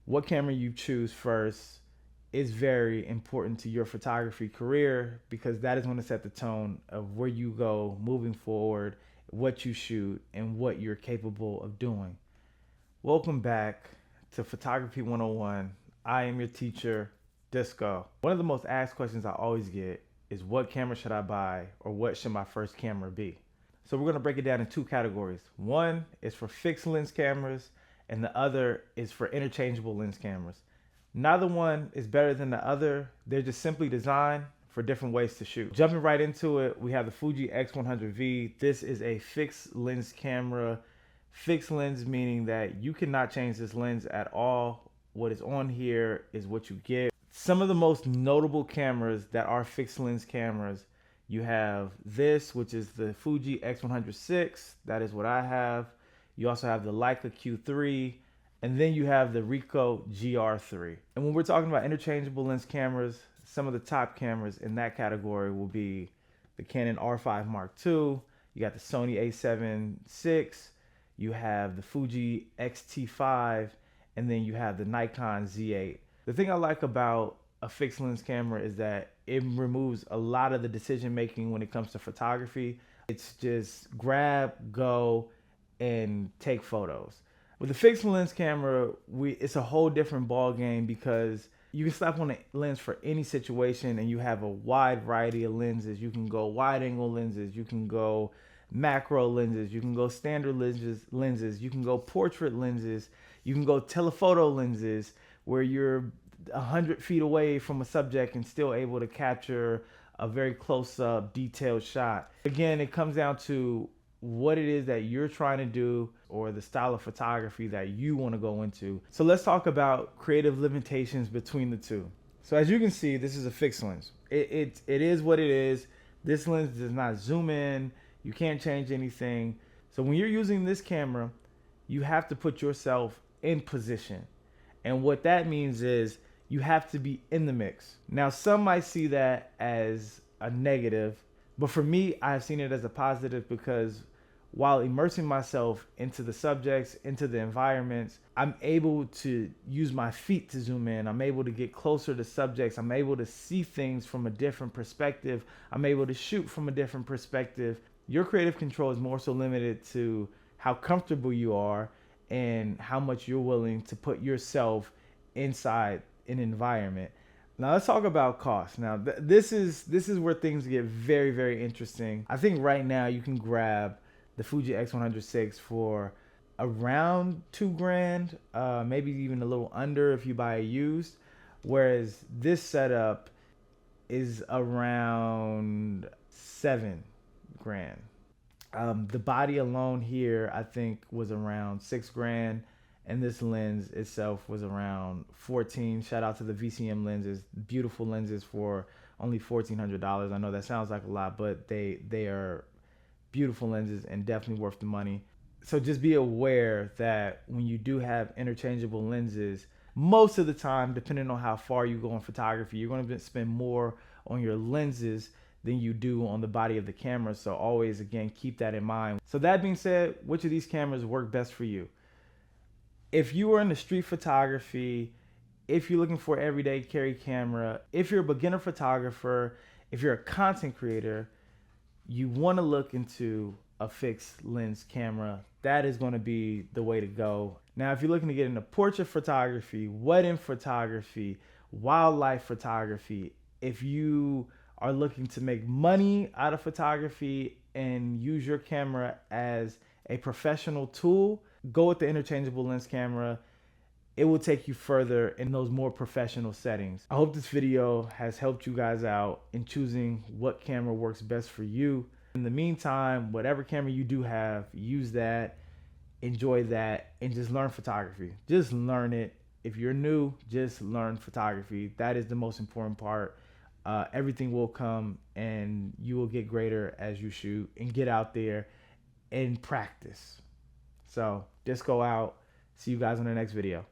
what camera you choose first is very important to your photography career, because that is going to set the tone of where you go moving forward, what you shoot, and what you're capable of doing. Welcome back to Photography 101. I am your teacher, Disko. One of the most asked questions I always get is, what camera should I buy, or what should my first camera be? So we're going to break it down in two categories. One is for fixed lens cameras, and the other is for interchangeable lens cameras. Neither one is better than the other. They're just simply designed for different ways to shoot. Jumping right into it, we have the Fuji X100V. This is a fixed lens camera. Fixed lens meaning that you cannot change this lens at all. What is on here is what you get. Some of the most notable cameras that are fixed lens cameras, you have this, which is the Fuji X106. That is what I have. You also have the Leica Q3, and then you have the Ricoh GR3. And when we're talking about interchangeable lens cameras, some of the top cameras in that category will be the Canon R5 Mark II. You got the Sony a7 VI. You have the Fuji X-T5, and then you have the Nikon Z8. The thing I like about a fixed lens camera is that it removes a lot of the decision making when it comes to photography. It's just grab, go, and take photos. With a fixed lens camera, it's a whole different ball game, because you can slap on a lens for any situation, and you have a wide variety of lenses. You can go wide angle lenses, you can go macro lenses, you can go standard lenses, you can go portrait lenses, you can go telephoto lenses, where you're 100 feet away from a subject and still able to capture a very close-up detailed shot. Again, it comes down to what it is that you're trying to do, or the style of photography that you want to go into. So let's talk about creative limitations between the two. So as you can see, this is a fixed lens. It is what it is. This lens does not zoom in. You can't change anything. So when you're using this camera, you have to put yourself in position. And what that means is you have to be in the mix. Now, some might see that as a negative, but for me, I've seen it as a positive, because while immersing myself into the subjects, into the environments, I'm able to use my feet to zoom in. I'm able to get closer to subjects. I'm able to see things from a different perspective. I'm able to shoot from a different perspective. Your creative control is more so limited to how comfortable you are and how much you're willing to put yourself inside an environment. Now let's talk about cost. Now this is where things get very, very interesting. I think right now you can grab the Fuji X106 for around $2,000, maybe even a little under if you buy a used. Whereas this setup is around $7,000. The body alone here, I think, was around $6,000. And this lens itself was around 14. Shout out to the VCM lenses, beautiful lenses for only $1,400. I know that sounds like a lot, but they are beautiful lenses and definitely worth the money. So just be aware that when you do have interchangeable lenses, most of the time, depending on how far you go in photography, you're going to spend more on your lenses than you do on the body of the camera. So always, again, keep that in mind. So that being said, which of these cameras work best for you? If you are in the street photography, if you're looking for an everyday carry camera, if you're a beginner photographer, if you're a content creator, you want to look into a fixed lens camera. That is going to be the way to go. Now, if you're looking to get into portrait photography, wedding photography, wildlife photography, if you are looking to make money out of photography and use your camera as a professional tool, go with the interchangeable lens camera. It will take you further in those more professional settings. I hope this video has helped you guys out in choosing what camera works best for you. In the meantime, whatever camera you do have, use that, enjoy that, and just learn photography. Just learn it. If you're new, just learn photography. That is the most important part. Everything will come, and you will get greater as you shoot and get out there and practice. So just go out. See you guys on the next video.